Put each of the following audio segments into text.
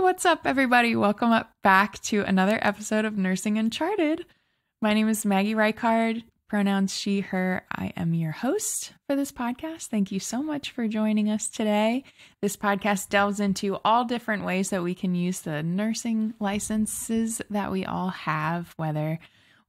what's up, everybody? Welcome back to another episode of Nursing Uncharted. My name is Maggie Reichard, pronouns she, her. I am your host for this podcast. Thank you so much for joining us today. This podcast delves into all different ways that we can use the nursing licenses that we all have, whether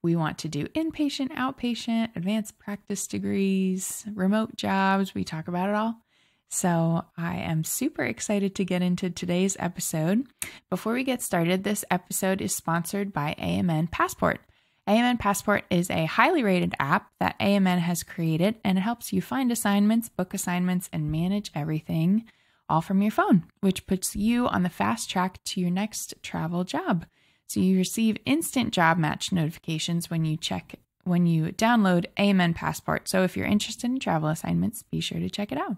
we want to do inpatient, outpatient, advanced practice degrees, remote jobs. We talk about it all. So I am super excited to get into today's episode. Before we get started, this episode is sponsored by AMN Passport. AMN Passport is a highly rated app that AMN has created, and it helps you find assignments, book assignments, and manage everything all from your phone, which puts you on the fast track to your next travel job. So you receive instant job match notifications when you download AMN Passport. So if you're interested in travel assignments, be sure to check it out.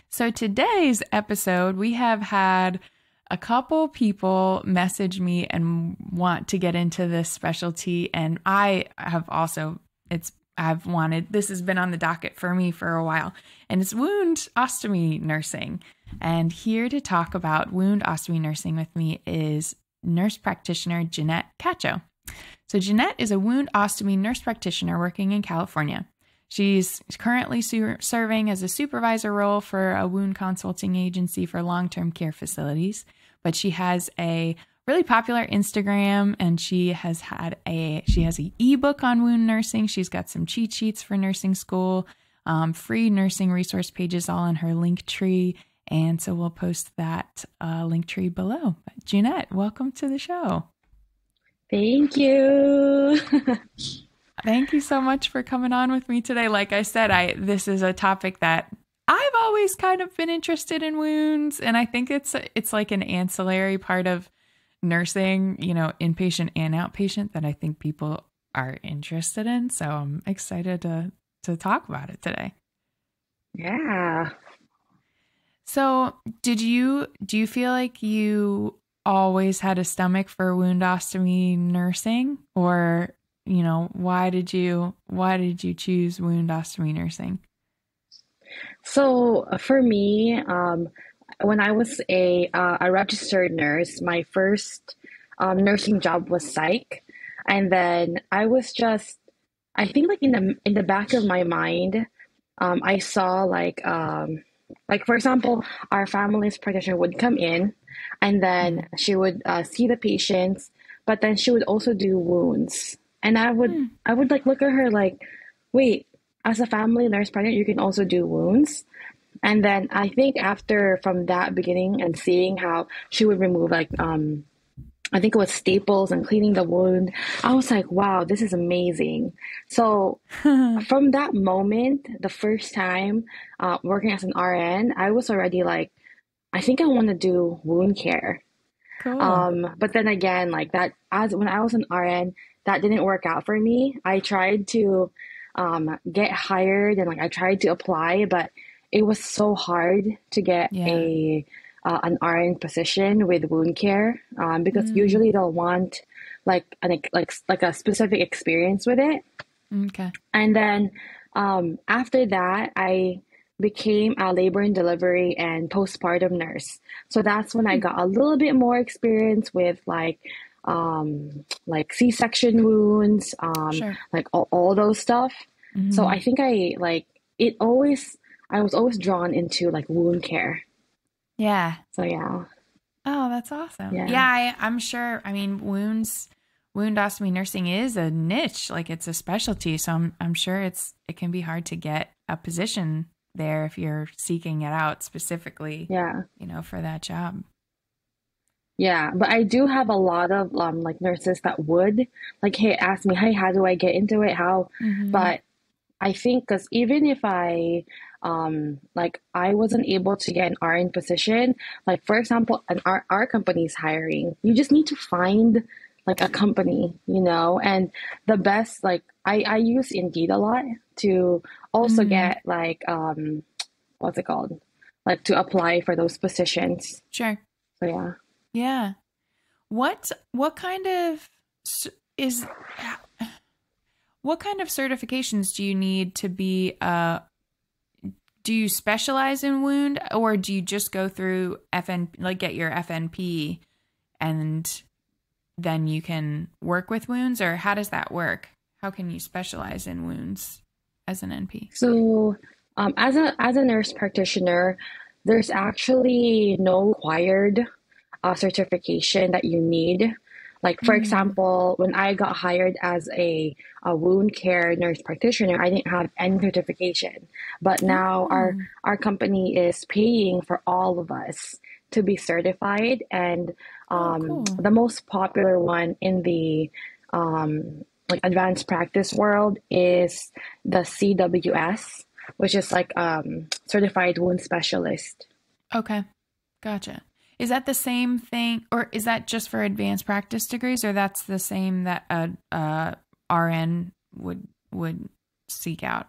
So today's episode, we have had a couple people message me and want to get into this specialty. And I have also, this has been on the docket for me for a while, and it's wound ostomy nursing. And here to talk about wound ostomy nursing with me is nurse practitioner Junette Cacho. So Junette is a wound ostomy nurse practitioner working in California. She's currently serving as a supervisor role for a wound consulting agency for long-term care facilities, but she has a really popular Instagram, and she has an ebook on wound nursing. She's got some cheat sheets for nursing school, free nursing resource pages all in her link tree. And so we'll post that link tree below. But Junette, welcome to the show. Thank you. Thank you so much for coming on with me today. Like I said, this is a topic that I've always kind of been interested in, wounds, and I think it's like an ancillary part of nursing, inpatient and outpatient, that I think people are interested in. So I'm excited to talk about it today. Yeah. So do you feel like you always had a stomach for wound ostomy nursing, or why did you choose wound ostomy nursing? So for me, when I was a registered nurse, my first nursing job was psych, and then I was I think like in the back of my mind, I saw like for example, our family's practitioner would come in, and then she would see the patients, but then she would also do wounds. And I would like look at her like, wait, as a family nurse practitioner, you can also do wounds. And then I think from that beginning and seeing how she would remove I think it was staples and cleaning the wound, I was like, wow, this is amazing. So from that moment, the first time working as an RN, I was already like, I think I want to do wound care. Cool. But then again, like that, when I was an RN, that didn't work out for me. I tried to get hired, and I tried to apply, but it was so hard to get an RN position with wound care, because usually they'll want like a specific experience with it. Okay. And then after that, I became a labor and delivery and postpartum nurse. So that's when I got a little bit more experience with like C-section wounds, Sure. like all those stuff. Mm-hmm. So I think I was always drawn into like wound care. Yeah. So yeah. Oh, that's awesome. Yeah. I'm sure. I mean, wound ostomy nursing is a niche, like it's a specialty. So I'm sure it can be hard to get a position there if you're seeking it out specifically. Yeah. For that job. Yeah, but I do have a lot of like nurses that would ask me, hey, how do I get into it? How? Mm-hmm. But I think because even if I wasn't able to get an RN position, like for example, our company's hiring, you just need to find like a company, and the best, like I use Indeed a lot to also get like what's it called? Like to apply for those positions. Sure. So yeah. Yeah. What kind of certifications do you need to be do you specialize in wound, or do you just go through like get your FNP and then you can work with wounds, or how does that work? How can you specialize in wounds as an NP? So, as a nurse practitioner, there's actually no required certification that you need. Like, for example, when I got hired as a wound care nurse practitioner, I didn't have any certification. But now our company is paying for all of us to be certified. And Cool. the most popular one in the like advanced practice world is the CWS, which is like certified wound specialist. Okay. Gotcha. Is that the same thing, or is that just for advanced practice degrees, or that's the same that a RN would seek out?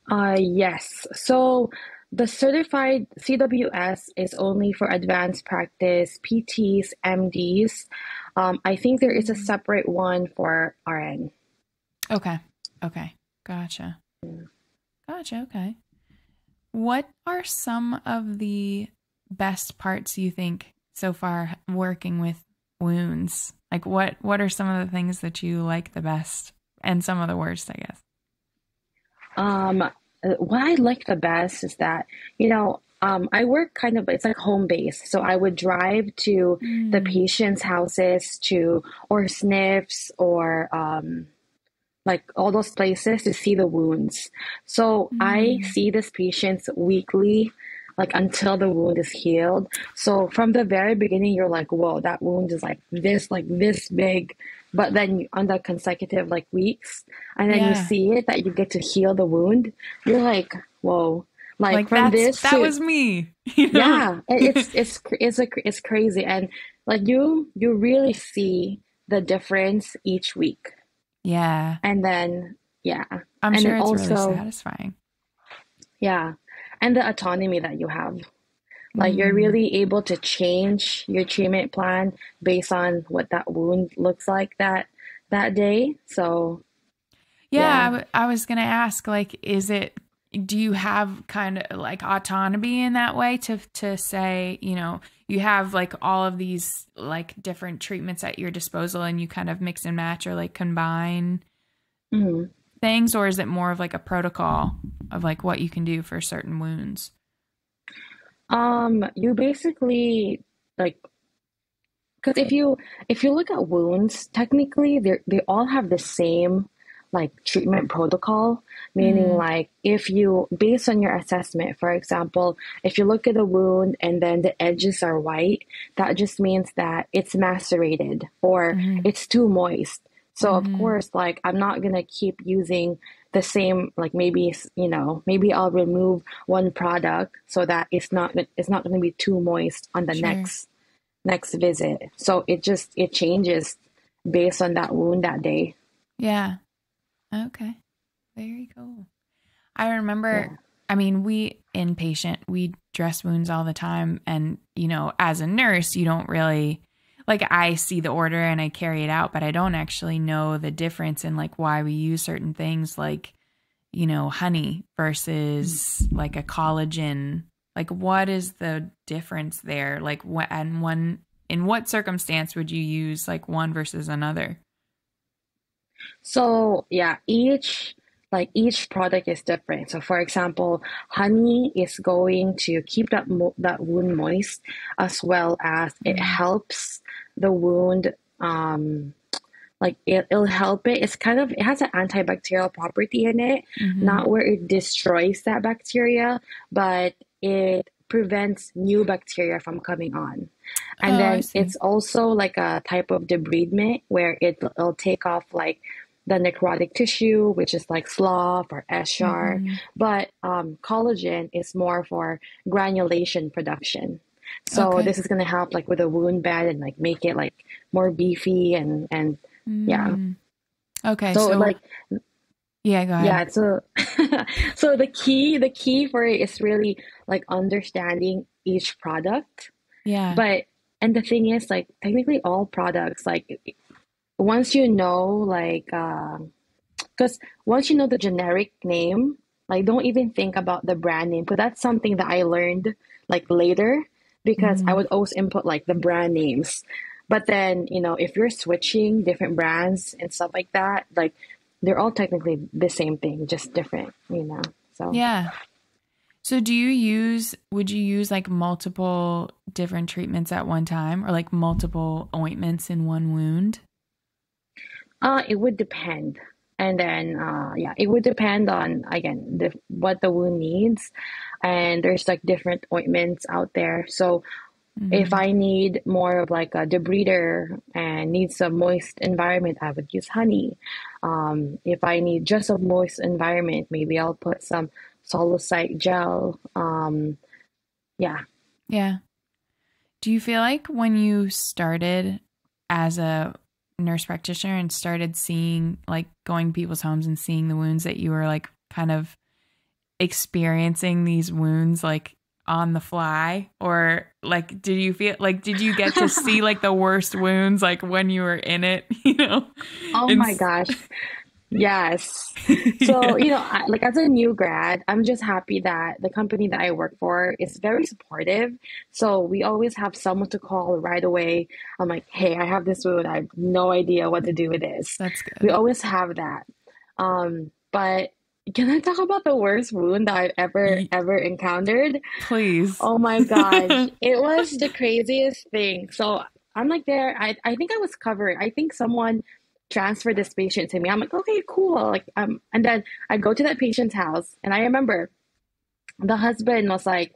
Yes. So the certified CWS is only for advanced practice, PTs, MDs. I think there is a separate one for RN. Okay. Okay. Gotcha. Gotcha. Okay. What are some of the best parts you think so far working with wounds? Like what are some of the things that you like the best and some of the worst, I guess? What I like the best is that, I work kind of, it's like home base. So I would drive to the patient's houses or sniffs or like all those places to see the wounds. So I see these patients weekly, like until the wound is healed. So from the very beginning, you're like, whoa, that wound is like this big. But then on the consecutive like weeks, and then you see it that you get to heal the wound, you're like, whoa, like from that was me. You know? Yeah, it's crazy, and like you really see the difference each week. Yeah, And then I'm and sure then it's also really satisfying. yeah, and the autonomy that you have. Like you're really able to change your treatment plan based on what that wound looks like that day. So yeah, I was gonna ask, like, do you have kind of like autonomy in that way to say, you have like all of these like different treatments at your disposal and you kind of mix and match or like combine things, or is it more of like a protocol of like what you can do for certain wounds? you basically like because if you look at wounds, technically they all have the same like treatment protocol, meaning like if you based on your assessment, for example, if you look at a wound and then the edges are white, that just means that it's macerated or it's too moist. So of course, like I'm not gonna keep using the same, like maybe maybe I'll remove one product so that it's not gonna be too moist on the Sure. next visit. So it changes based on that wound that day. Yeah. Okay. Very cool. I remember, Yeah. I mean, we inpatient, we dress wounds all the time. And, as a nurse, you don't really, like, I see the order and I carry it out, but I don't actually know the difference in like why we use certain things like, honey versus like a collagen. Like, what is the difference there? Like, in what circumstance would you use like one versus another? So yeah, each product is different. So for example, honey is going to keep that wound moist, as well as it helps the wound. Like it'll help it. It has an antibacterial property in it, not where it destroys that bacteria, but it prevents new bacteria from coming on. And Oh, I then see. it's also like a type of debridement where it'll take off like the necrotic tissue, which is like slough or eschar. But collagen is more for granulation production. So Okay. this is gonna help like with the wound bed and like make it like more beefy and yeah. Okay. So So, like yeah, go ahead. yeah, so so the key for it is really like understanding each product. Yeah. But and the thing is like technically all products like once you know like because once you know the generic name, Like, don't even think about the brand name. But that's something that I learned like later because I Mm. would always input like the brand names. But then, if you're switching different brands and stuff like that, like they're all technically the same thing, just different. So. Yeah. So would you use like multiple different treatments at one time or like multiple ointments in one wound? It would depend. And then, yeah, it would depend on, again, what the wound needs. And there's like different ointments out there. So if Mm. I need more of like a debrider and need some moist environment, I would use honey. If I need just a moist environment, maybe I'll put some salicylate gel. Yeah. Yeah. Do you feel like when you started as a nurse practitioner and started seeing, like going to people's homes and seeing the wounds, that you were like kind of experiencing these wounds like on the fly? Or like, did you get to see like the worst wounds like when you were in it, Oh And my gosh. Yes. yeah. So, like as a new grad, I'm just happy that the company that I work for is very supportive. So we always have someone to call right away. I'm like, hey, I have this wound. I have no idea what to do with this. That's We good. always have that. But can I talk about the worst wound that I've Y- ever encountered? Please. Oh my gosh. It was the craziest thing. So I'm like there. I think I was covered. I think someone transferred this patient to me. I'm like, okay, cool. Like, and then I go to that patient's house and I remember the husband was like,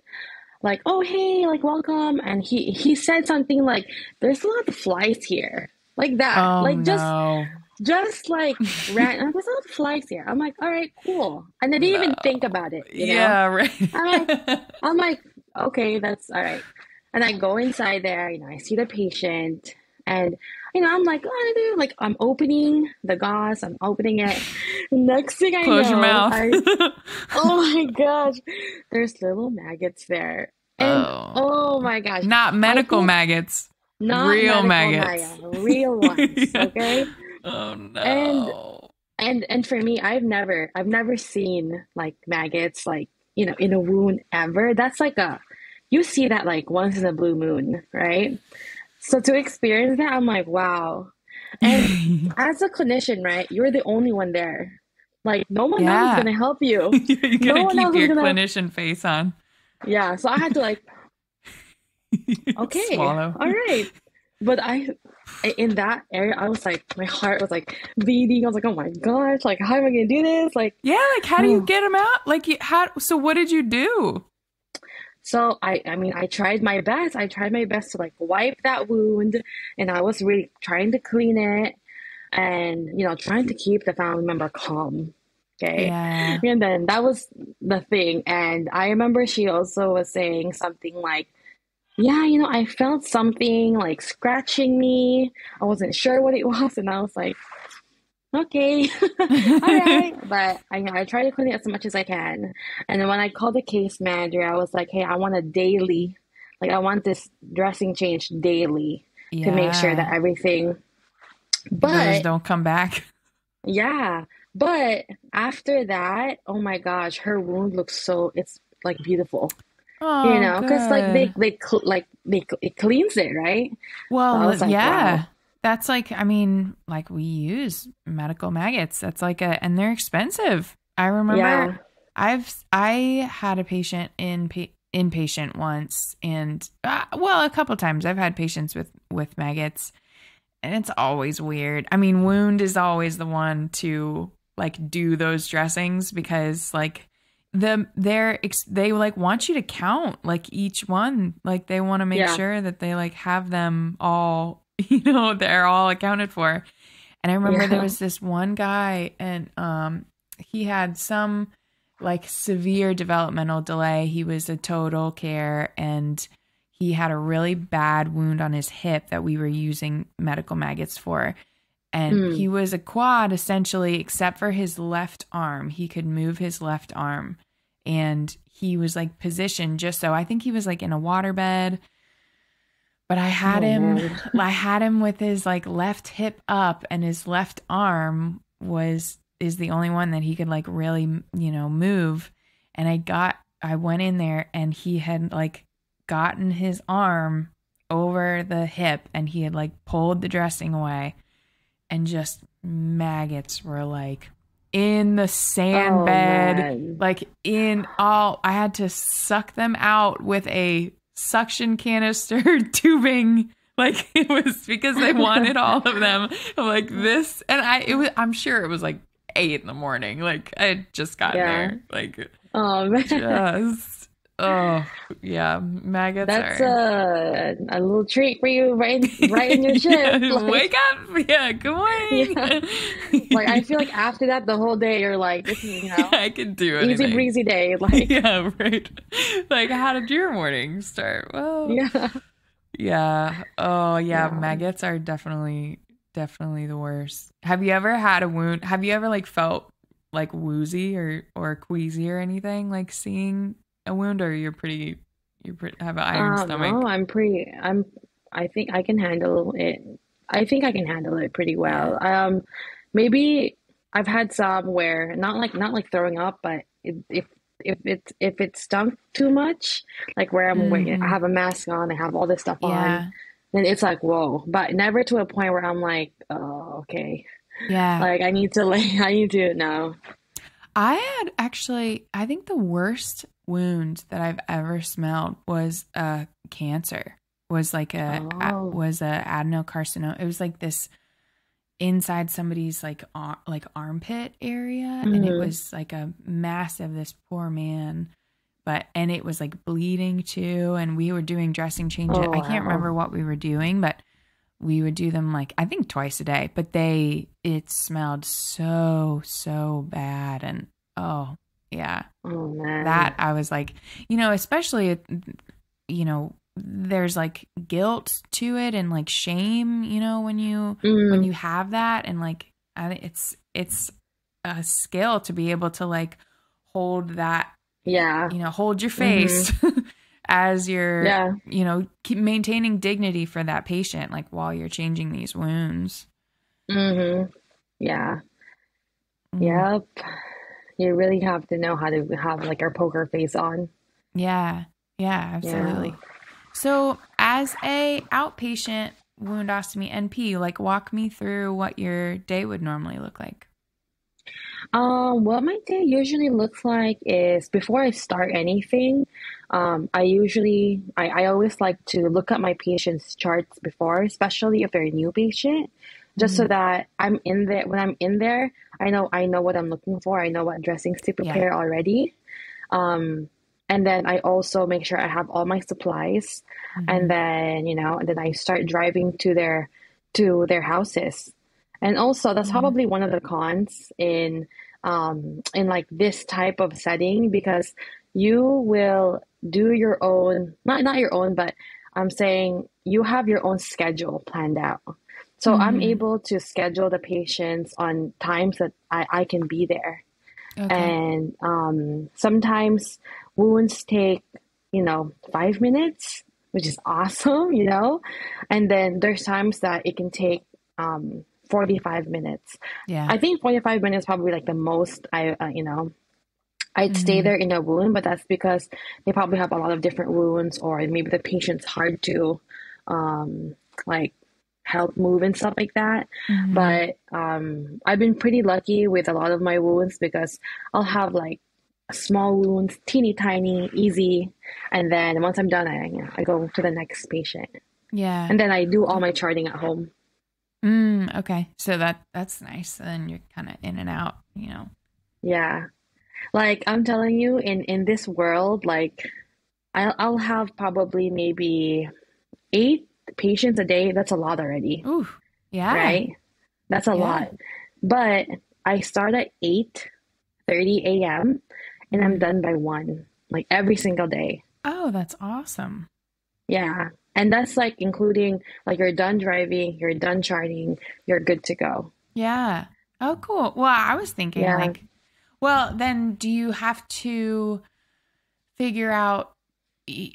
oh hey, like welcome. And he said something like, there's a lot of flies here. Like that. Oh Like no. just like ran, there's a lot of flies here. I'm like, all right, cool. And I didn't No. even think about it. Yeah, right. I'm like, I'm like, okay, that's all right. And I go inside there, I see the patient, and I'm like, what do I do? Like, I'm opening the gauze, I'm opening it. Next thing I Close your know, mouth. oh my gosh, there's little maggots there. And Oh. oh my gosh, Not I medical think maggots. not Real medical maggots. Maya, real ones, Yeah. okay? Oh And no. and for me, I've never seen like maggots like, in a wound ever. That's like you see that like once in a blue moon, right? So to experience that, I'm like, wow. And as a clinician, right, you're the only one there. Like no one else is Yeah. gonna help you. You No gotta one keep else is your gonna, clinician face on. yeah. So I had to like, okay, Swallow. all right. But in that area, I was like, my heart was like beating. I was like, oh my gosh, like how am I gonna do this? Like, Yeah, like how do you oh. get them out? Like so what did you do? So I mean, I tried my best. I tried my best to like wipe that wound, and I was really trying to clean it, and trying to keep the family member calm. Okay, Yeah. and then that was the thing. And I remember she also was saying something like, "Yeah, I felt something like scratching me. I wasn't sure what it was," and I was like, okay, all right. But I try to clean it as much as I can. And then when I called the case manager, I was like, hey, I want a daily, like I want this dressing changed daily to make sure that Yeah. everything. Those But don't come back. yeah, but after that, oh my gosh, her wound looks it's like beautiful, Oh, because like good. it cleans it, right? So I Well, was like, wow, yeah. That's like, I mean, like we use medical maggots. That's like and they're expensive. I remember yeah, I had a patient inpatient once, and well, a couple times I've had patients with maggots, and it's always weird. I mean, wound is always the one to like do those dressings because like they like want you to count like each one. Like they want to make yeah, sure that they like have them all, they're all accounted for. And I remember there yeah. was this one guy, and he had some like severe developmental delay. He was a total care, and he had a really bad wound on his hip that we were using medical maggots for. And he Mm. was a quad essentially, except for his left arm. He could move his left arm, and he was like positioned just so. I think he was like in a waterbed, but Oh man. I had him with his like left hip up, and his left arm was is the only one that he could like really, move. And I went in there and he had like gotten his arm over the hip and he had like pulled the dressing away, and just maggots were like in the sand bed, like I had to suck them out with a suction canister tubing. Like, it was because they wanted all of them. I'm like, this, and I'm sure it was like 8 a.m. Like, I had just gotten there. Like, oh man, oh yeah, maggots. That's a little treat for you, right in your shift. Like, wake up, yeah, good morning. Yeah. Like, I feel like after that, the whole day you're like, this is, I can do anything. Easy breezy day. Like, yeah, right. Like, how did your morning start? Well, yeah. Oh yeah, maggots are definitely the worst. Have you ever had a wound? Have you ever like felt like woozy or queasy or anything, like seeing a wound, or you have an iron stomach? No, I think I can handle it. I think I can handle it pretty well. Yeah. Maybe I've had some where not like throwing up, but if it stunk too much, like where I have a mask on, I have all this stuff on, then it's like, whoa, but never to a point where I'm like, oh, okay. Yeah. Like, I need to know. I think the worst wound that I've ever smelled was cancer. Was like was a adenocarcinoma. It was like this inside somebody's like armpit area, and it was like a massive, this poor man, and it was like bleeding too, and we were doing dressing changes. I can't remember what we were doing, but we would do them like I think twice a day, but it smelled so bad. And oh man, that I was like, especially there's like guilt to it and like shame, when you have that, and like it's a skill to be able to like hold that, hold your face as you're keep maintaining dignity for that patient, like while you're changing these wounds. Yep, you really have to know how to have like our poker face on. Absolutely. So as a outpatient wound ostomy NP, like walk me through what your day would normally look like. What my day usually looks like is, before I start anything, I always like to look at my patient's charts before, especially if they're a new patient, just so that I'm in there. When I'm in there, I know what I'm looking for. I know what dressings to prepare already. And then I also make sure I have all my supplies, and then I start driving to their houses. And also, that's probably one of the cons in like this type of setting, because you will do your own, not your own, but I'm saying you have your own schedule planned out. So I'm able to schedule the patients on times that I can be there. Okay. And sometimes wounds take 5 minutes, which is awesome, and then there's times that it can take 45 minutes. I think 45 minutes probably like the most I'd stay there in a wound, but that's because they probably have a lot of different wounds, or maybe the patient's hard to like help move and stuff like that. But I've been pretty lucky with a lot of my wounds, because I'll have like small wounds, teeny tiny, easy, and then once I'm done, I go to the next patient. And then I do all my charting at home. Okay, so that's nice. Then you're kind of in and out, Yeah, like I'm telling you, in this world, like I'll have probably maybe 8 patients a day. That's a lot already. Ooh, yeah. Right? That's a lot. But I start at 8:30 a.m. and I'm done by 1, like every single day. Oh, that's awesome. Yeah. And that's like including like you're done driving, you're done charting, you're good to go. Yeah. Oh, cool. Well, I was thinking well, then do you have to figure out, do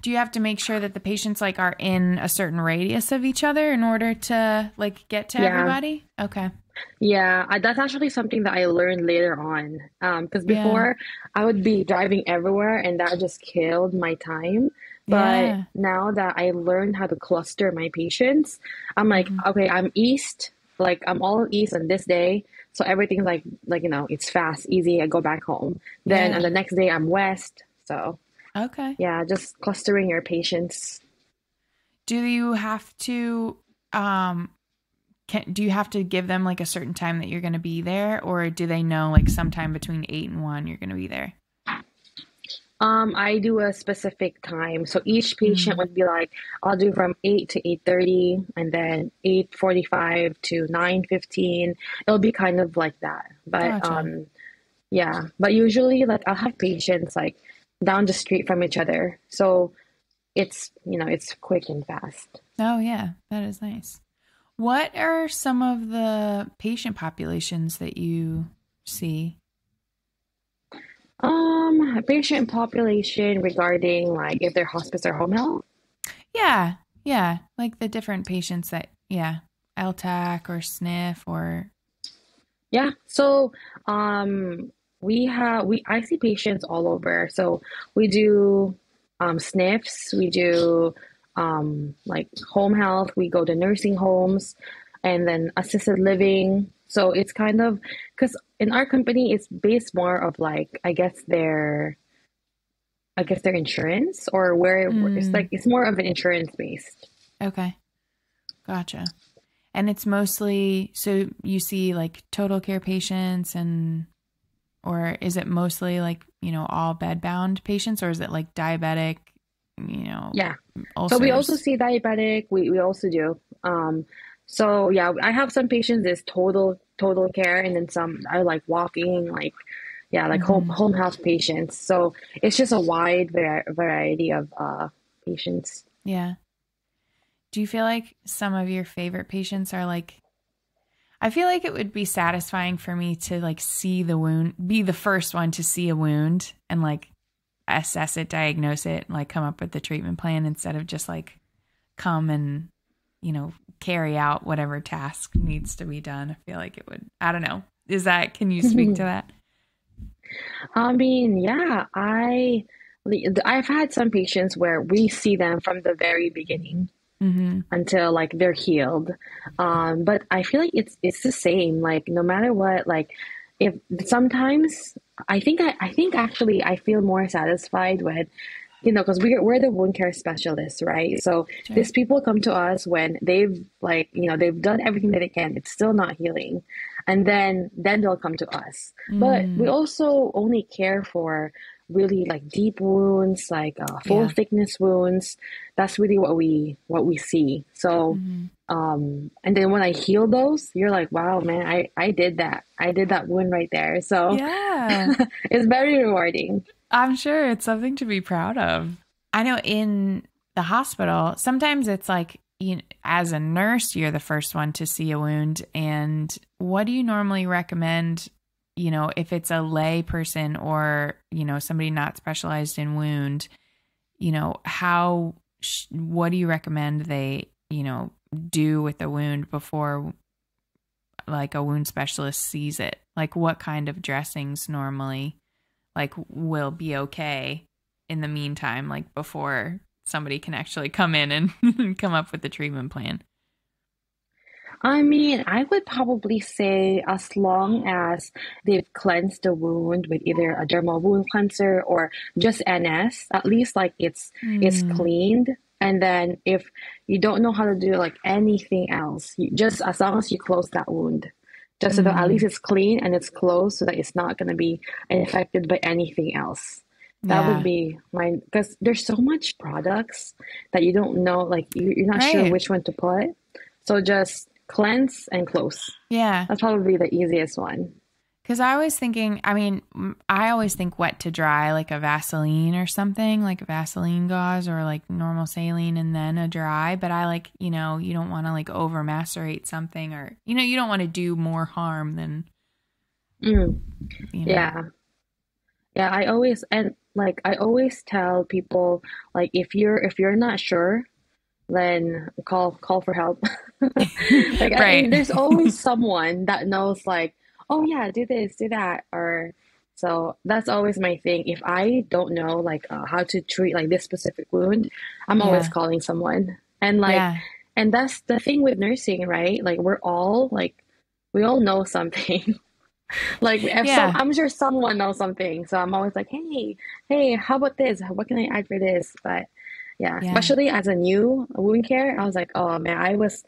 you have to make sure that the patients are in a certain radius of each other in order to get to everybody? Okay. Yeah, that's actually something that I learned later on. Because Yeah. before I would be driving everywhere and that just killed my time. But Yeah. now that I learned how to cluster my patients, I'm like, Hmm. okay, I'm east, like I'm all east on this day. So everything's it's fast, easy. I go back home. Then on Yeah. the next day, I'm west. So Okay. yeah, just clustering your patients. Do you have to um do you have to give them like a certain time that you're going to be there, or do they know like sometime between 8 and 1 you're going to be there? I do a specific time. So each patient Mm, would be like, I'll do from 8 to 8:30 and then 8:45 to 9:15. It'll be kind of like that. But gotcha. yeah, but usually like I'll have patients like down the street from each other. So it's quick and fast. Oh yeah, that is nice. What are some of the patient populations that you see? Patient population regarding like if they're hospice or home health. Yeah, yeah, like the different patients that, yeah, LTAC or SNF or. Yeah. So, we I see patients all over. So we do sniffs, we do like home health, we go to nursing homes and then assisted living. So it's kind of because in our company it's based more of like I guess their insurance or where it's Mm, like it's more of an insurance based. okay, gotcha. And it's mostly, so you see like total care patients and, or is it mostly like, all bed bound patients, or is it like diabetic, you know, Yeah. So we also ulcers? see diabetic. We also do. So yeah, I have some patients is total care, and then some are like walking, like yeah, like home Hmm. home health patients. So it's just a wide variety of patients. Yeah. Do you feel like some of your favorite patients are like, I feel like it would be satisfying for me to like see the wound, be the first one to see a wound and like assess it, diagnose it, and like come up with the treatment plan instead of just like come and, carry out whatever task needs to be done. I feel like it would, I don't know. Can you speak to that? I mean, yeah, I've had some patients where we see them from the very beginning Mm-hmm. until like they're healed. But I feel like it's the same. Like no matter what, like if sometimes I think actually I feel more satisfied with because we're the wound care specialists, right? So Sure. these people come to us when they've like they've done everything that they can. It's still not healing, and then they'll come to us. But we Mm, also only care for really like deep wounds, like full yeah. thickness wounds. That's really what we see. So, Mm-hmm. and then when I heal those, you're like, wow, man, I did that. I did that wound right there. So Yeah. it's very rewarding. I'm sure it's something to be proud of. I know in the hospital, sometimes it's like, as a nurse, you're the first one to see a wound. And what do you normally recommend, if it's a lay person or, somebody not specialized in wound, what do you recommend they, do with the wound before like a wound specialist sees it? Like what kind of dressings normally like will be okay in the meantime, like before somebody can actually come in and come up with the treatment plan. I mean, I would probably say as long as they've cleansed the wound with either a dermal wound cleanser or just NS, at least like it's Mm, cleaned. And then if you don't know how to do like anything else, just as long as you close that wound, just so that at least mm, it's clean and it's closed so that it's not going to be infected by anything else. That would yeah. be mine because there's so much products that you don't know, like you're not sure Right. which one to put. So just cleanse and close. Yeah. That's probably the easiest one. Because I always think wet to dry, like a Vaseline or something, like a Vaseline gauze or like normal saline and then a dry. But I like, you don't want to like over macerate something or, you don't want to do more harm than, Mm, you know. yeah. Yeah, I always tell people like if you're not sure, then call for help. Like Right. there's always someone that knows like, oh yeah, do this, do that, or so that's always my thing. If I don't know like how to treat like this specific wound, I'm always Yeah. calling someone. And like, Yeah. and that's the thing with nursing, right? Like we're all like we all know something. Like if some, Yeah. I'm sure someone knows something. So I'm always like, hey, how about this? What can I add for this? But yeah, Yeah. especially as a new wound care, I was like, oh man, I was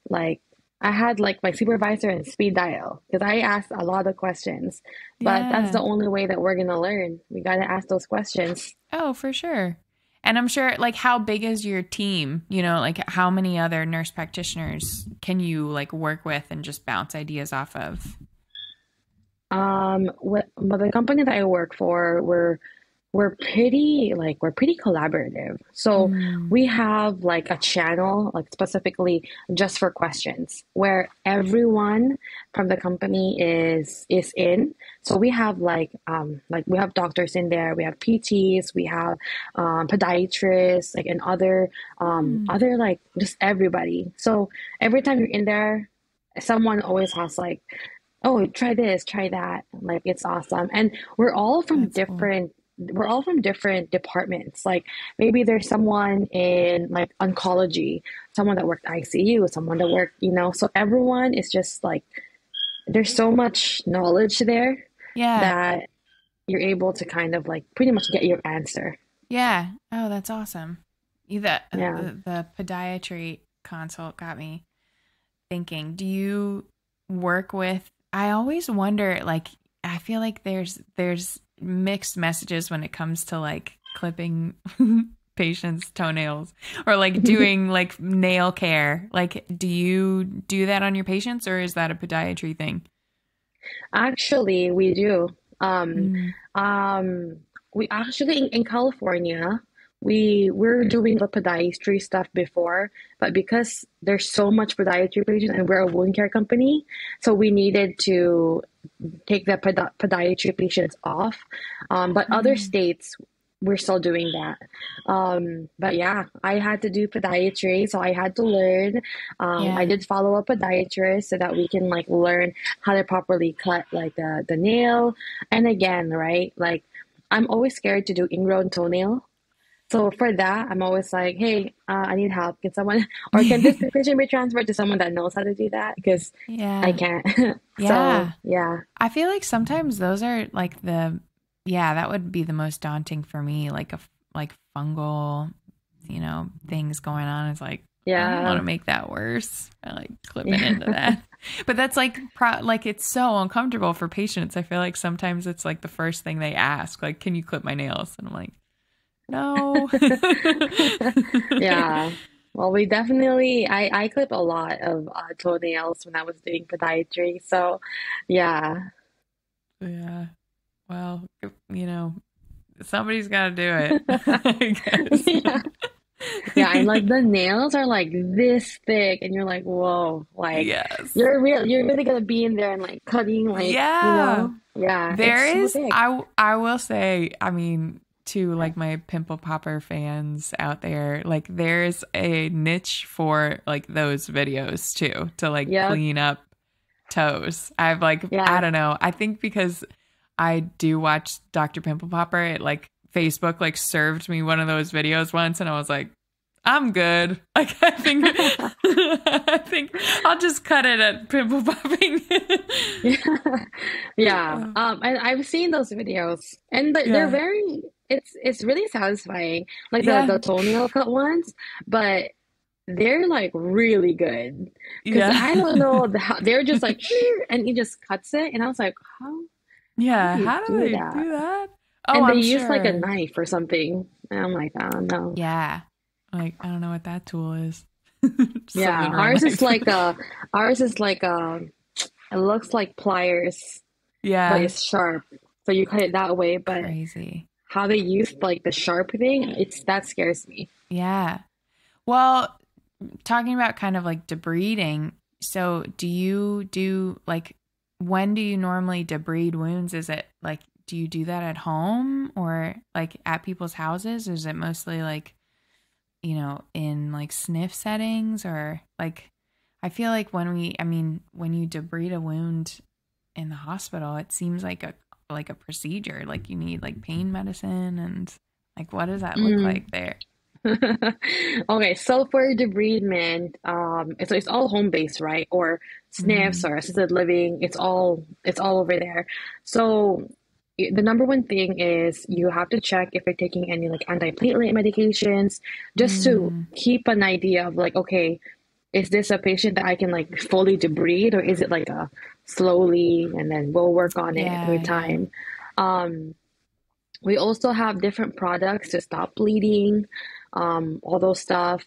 like, I had like my supervisor and speed dial because I asked a lot of questions. But that's the Yeah. only way that we're gonna learn. We gotta ask those questions. Oh, for sure. And I'm sure, like, how big is your team? You know, like, how many other nurse practitioners can you, like, work with and just bounce ideas off of? But the company that I work for, we're pretty collaborative. So Mm, we have like a channel like specifically just for questions where everyone from the company is in. So we have like we have doctors in there, we have PTs, we have podiatrists, like and mm, other like just everybody. So every time you're in there, someone always has like, oh, try this, try that. Like it's awesome. And that's cool. we're all from different departments. Like maybe there's someone in like oncology, someone that worked ICU, someone that worked, so everyone is just like there's so much knowledge there Yeah. that you're able to kind of like pretty much get your answer. Yeah. Oh, that's awesome. Yeah. The podiatry consult got me thinking. Do you work with, I always wonder, like, I feel like there's mixed messages when it comes to like clipping patients' toenails or like doing like nail care. Like, do you do that on your patients or is that a podiatry thing? Actually, we do. Um, Mm, um, we actually in California, we're doing the podiatry stuff before, but because there's so much podiatry patients and we're a wound care company, so we needed to take the podiatry patients off. But other mm, states, we're still doing that. But yeah, I had to do podiatry, so I had to learn. I yeah. did follow a podiatrist so that we can like learn how to properly cut like the nail. And again, right, like I'm always scared to do ingrown toenail. So for that, I'm always like, hey, I need help. Can someone, or can this patient be transferred to someone that knows how to do that? Because I Yeah. can't. So Yeah. yeah. I feel like sometimes those are like yeah, that would be the most daunting for me. Like like fungal, things going on. It's like, I don't want Yeah. to make that worse. I like clipping Yeah. into that. But that's like, like it's so uncomfortable for patients. I feel like sometimes it's like the first thing they ask, like, can you clip my nails? And I'm like, no. Yeah. Well, we definitely, I clip a lot of toenails when I was doing podiatry. So, yeah. Yeah. Well, somebody's got to do it, I guess. Yeah. Yeah. And like the nails are like this thick, and you're like, whoa, like Yes. you're really gonna be in there and like cutting, like, Yeah. yeah, There it's so is, thick. I will say, I mean, to like my pimple popper fans out there, like there's a niche for like those videos too, to like Yep. clean up toes. I've like, I Yeah. don't know. I think because I do watch Dr. Pimple Popper, it like Facebook like served me one of those videos once and I was like, I'm good. Like I think I'll just cut it at pimple popping. Yeah. Yeah. And I've seen those videos and they're Yeah. very it's really satisfying. Like the Yeah. toenail cut ones, but they're like really good. Because Yeah. I don't know how they're just like and he just cuts it and I was like, how Yeah. do you How do do they that? do that? Oh, And they I'm use like a sure. knife or something. And I'm like, oh no. Yeah. Like, I don't know what that tool is. Just a Yeah. literal knife. Ours is like it looks like pliers, but Yeah. it's sharp. So you cut it that way, but Crazy. how they use like the sharp thing, it's that scares me. Yeah. Well, talking about kind of like debriding, so do you do like when do you normally debride wounds? Is it like do you do that at home or like at people's houses? Or is it mostly like in like sniff settings, or like, I feel like when you debride a wound in the hospital, it seems like a procedure. Like you need like pain medicine, and like, what does that look Mm. like there? Okay, so for debridement, it's all home based, right? Or Mm-hmm. sniffs or assisted living, it's all over there. So the number one thing is you have to check if you're taking any like antiplatelet medications, just to Mm, keep an idea of like, okay, is this a patient that I can like fully debride, or is it like a slowly, and then we'll work on it yeah, through yeah. time. Um, we also have different products to stop bleeding, all those stuff.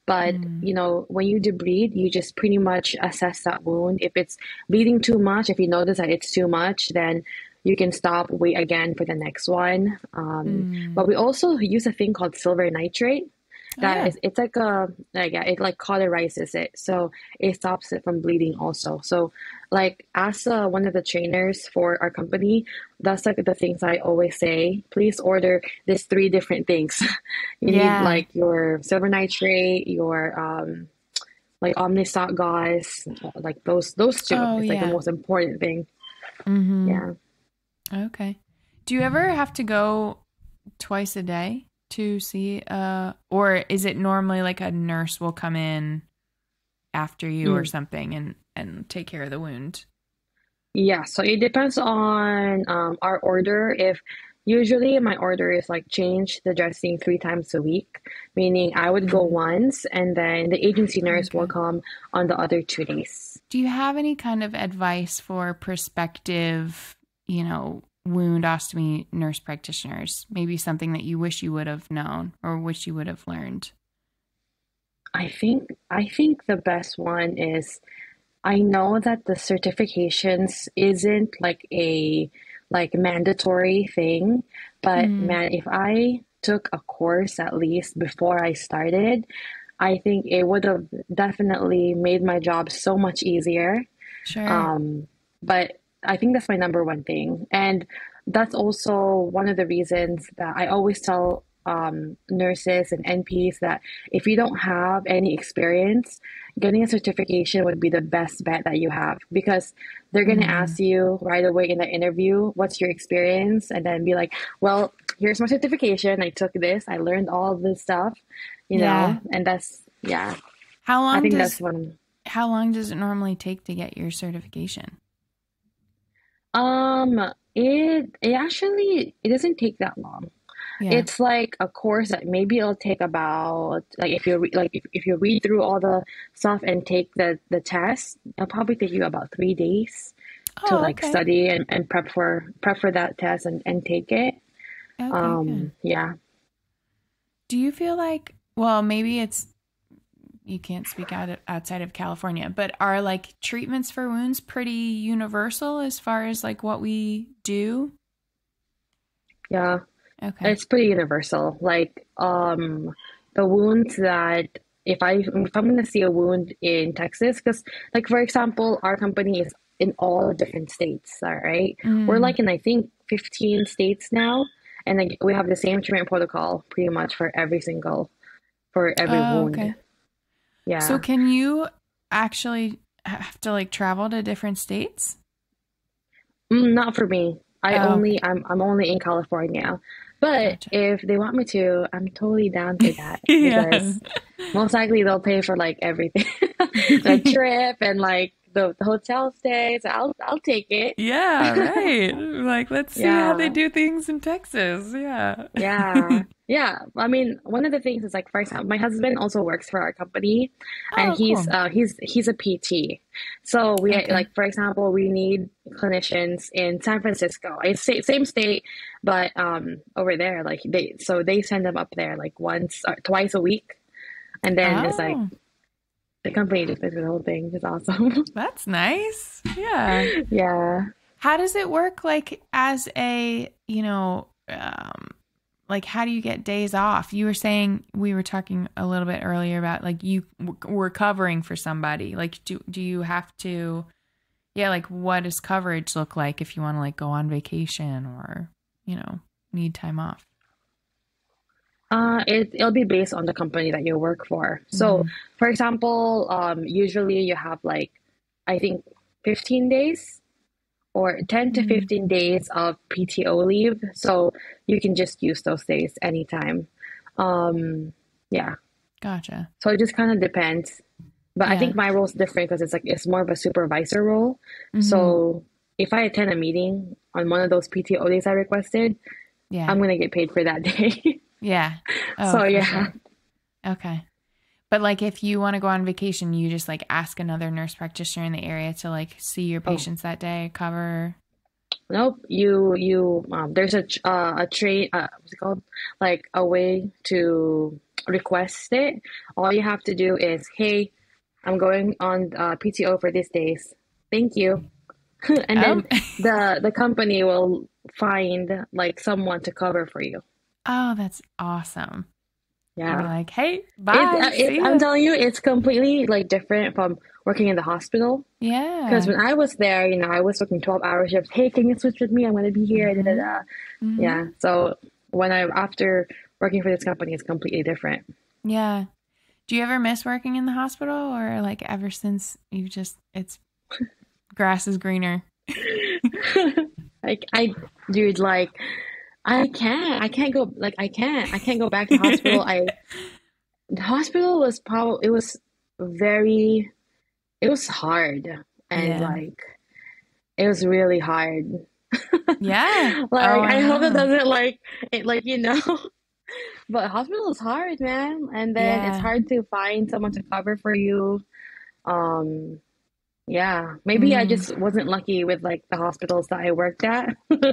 But Mm, when you debride, you just pretty much assess that wound. If it's bleeding too much, if you notice that it's too much, then you can stop, wait again for the next one. mm. But we also use a thing called silver nitrate. Oh That yeah. is, it's like yeah, it like cauterizes it, so it stops it from bleeding also. So, like as one of the trainers for our company, that's like the things I always say. Please order these three different things. You need Yeah. like your silver nitrate, your like Omnisot gauze, like those two. Oh It's like the yeah. most important thing. Mm-hmm. Yeah. Okay. Do you ever have to go twice a day to see or is it normally like a nurse will come in after you or Mm. something and take care of the wound? Yeah, so it depends on our order. If usually my order is like change the dressing 3 times a week, meaning I would go Mm, once and then the agency nurse will okay. come on the other 2 days. Do you have any kind of advice for prospective, wound ostomy nurse practitioners? Maybe something that you wish you would have known or wish you would have learned? I think the best one is, I know that the certifications isn't like a like mandatory thing, but Mm, man, if I took a course at least before I started, I think it would have definitely made my job so much easier. sure. Um, but I think that's my number one thing. And that's also one of the reasons that I always tell nurses and NPs that if you don't have any experience, getting a certification would be the best bet that you have, because they're going to Mm, ask you right away in the interview, what's your experience? And then be like, well, here's my certification. I took this, I learned all this stuff, yeah. and that's, yeah, How I long think does that's one. how long does it normally take to get your certification? It actually it doesn't take that long. Yeah. It's like a course that maybe it'll take about, like, if you read through all the stuff and take the test, it'll probably take you about 3 days to Oh, like okay. study and prep for that test and take it. Okay, good. Yeah. Do you feel like, well, maybe it's you can't speak outside of California, but are like treatments for wounds pretty universal as far as like what we do? Yeah. Okay. It's pretty universal. Like, the wounds that, if I'm gonna see a wound in Texas, because like for example, our company is in all different states, all right? We're Mm. like in I think 15 states now, and like we have the same treatment protocol pretty much for every Oh, wound. okay. So Yeah. can you actually have to like travel to different states? Not for me. Oh, okay. I'm only in California. But Gotcha. if they want me to, I'm totally down for that, Yeah. because most likely they'll pay for like everything, the trip and like the hotel stays. I'll take it. Yeah, right. Like, let's see how they Yeah. do things in Texas. Yeah. Yeah. Yeah. I mean, one of the things is like, for example, my husband also works for our company, and Oh, he's cool. he's a PT. So we Okay. like, for example, we need clinicians in San Francisco. It's same state, but over there, like they send them up there like once or twice a week, and then it's like Oh, the company just pays for the whole thing, which is awesome. that's nice. Yeah. Yeah. How does it work like as a, like how do you get days off? You were saying we were talking a little bit earlier about like you were covering for somebody. Like do you have to yeah, like what does coverage look like if you want to like go on vacation or, need time off? It'll be based on the company that you work for. So, Mm, for example, usually you have like, I think 15 days or 10 to mm, 15 days of PTO leave. So you can just use those days anytime. Um, yeah. gotcha. So it just kind of depends. But I Yeah. think my role is different because it's more of a supervisor role. Hmm. So if I attend a meeting on one of those PTO days I requested, Yeah. I'm gonna get paid for that day. Yeah. Oh, So for yeah. sure. Okay. But like if you want to go on vacation, you just like ask another nurse practitioner in the area to like see your Oh, patients that day, cover. nope. You there's a train what's it called? Like a way to request it. All you have to do is, hey, I'm going on PTO for these days. Thank you. And Oh. then the company will find like someone to cover for you. Oh, that's awesome. You're Yeah. like, hey, bye, see I'm ya. telling you, it's completely like different from working in the hospital. Because Yeah. when I was there, I was working 12-hour shifts. Hey, can you switch with me? I'm gonna be here. Da, da, Mm-hmm. da. Mm-hmm. Yeah. So after working for this company, it's completely different. Yeah. Do you ever miss working in the hospital or like ever since you just, it's grass is greener? Like dude, like I can't go back to hospital. The hospital was probably it was very it was hard and Yeah. like it was really hard. Yeah. Oh, Like I I hope it know. doesn't but hospital is hard, man. And then it's Yeah. hard to find someone to cover for you. Um, yeah, maybe I Mm-hmm. just wasn't lucky with like the hospitals that I worked at. Yeah.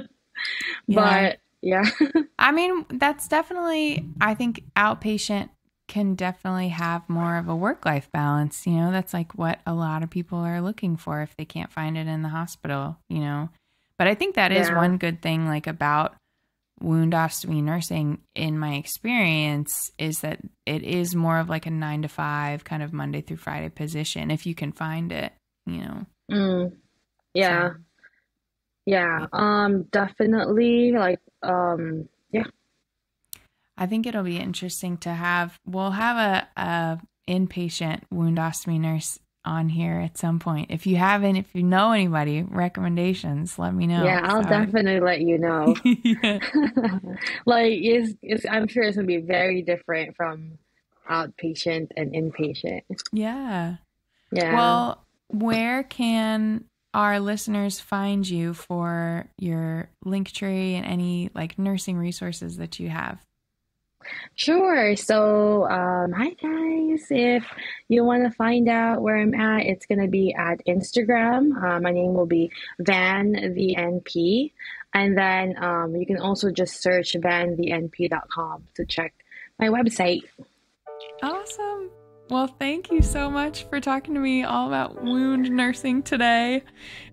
But yeah. I mean, that's definitely, I think outpatient can definitely have more of a work-life balance. That's like what a lot of people are looking for if they can't find it in the hospital. But I think that is Yeah. one good thing, like about wound ostomy nursing, in my experience, is that it is more of like a 9 to 5 kind of Monday through Friday position if you can find it. Mm, So yeah. Yeah. Definitely yeah. I think it'll be interesting to we'll have a inpatient wound ostomy nurse on here at some point. If you know anybody, recommendations, let me know. Yeah, I'll So, definitely let you know. yeah. Like it's I'm sure it's gonna be very different from outpatient and inpatient. Yeah. Yeah. Well, where can our listeners find you for your link tree and any like nursing resources that you have? Sure. So, hi guys. If you want to find out where I'm at, it's gonna be at Instagram. My name will be VanVNP. And then you can also just search vanvnp.com to check my website. Awesome. Well, thank you so much for talking to me all about wound nursing today.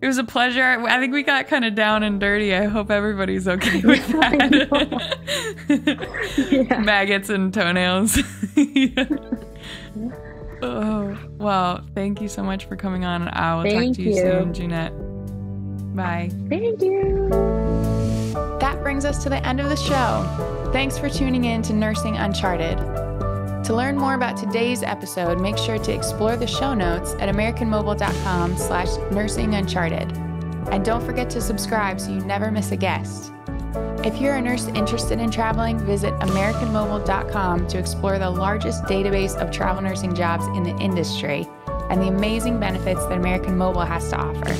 It was a pleasure. I think we got kind of down and dirty. I hope everybody's okay with I know. that. Yeah. Maggots and toenails. Yeah. Oh, well, thank you so much for coming on. I will talk Thank to you you. soon, Junette. Bye. Thank you. That brings us to the end of the show. Thanks for tuning in to Nursing Uncharted. To learn more about today's episode, make sure to explore the show notes at americanmobile.com/nursinguncharted. And don't forget to subscribe so you never miss a guest. If you're a nurse interested in traveling, visit americanmobile.com to explore the largest database of travel nursing jobs in the industry and the amazing benefits that American Mobile has to offer.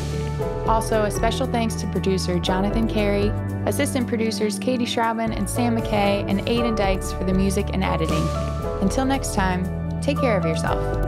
Also, a special thanks to producer Jonathan Carey, assistant producers Katie Schraubman and Sam McKay, and Aiden Dykes for the music and editing. Until next time, take care of yourself.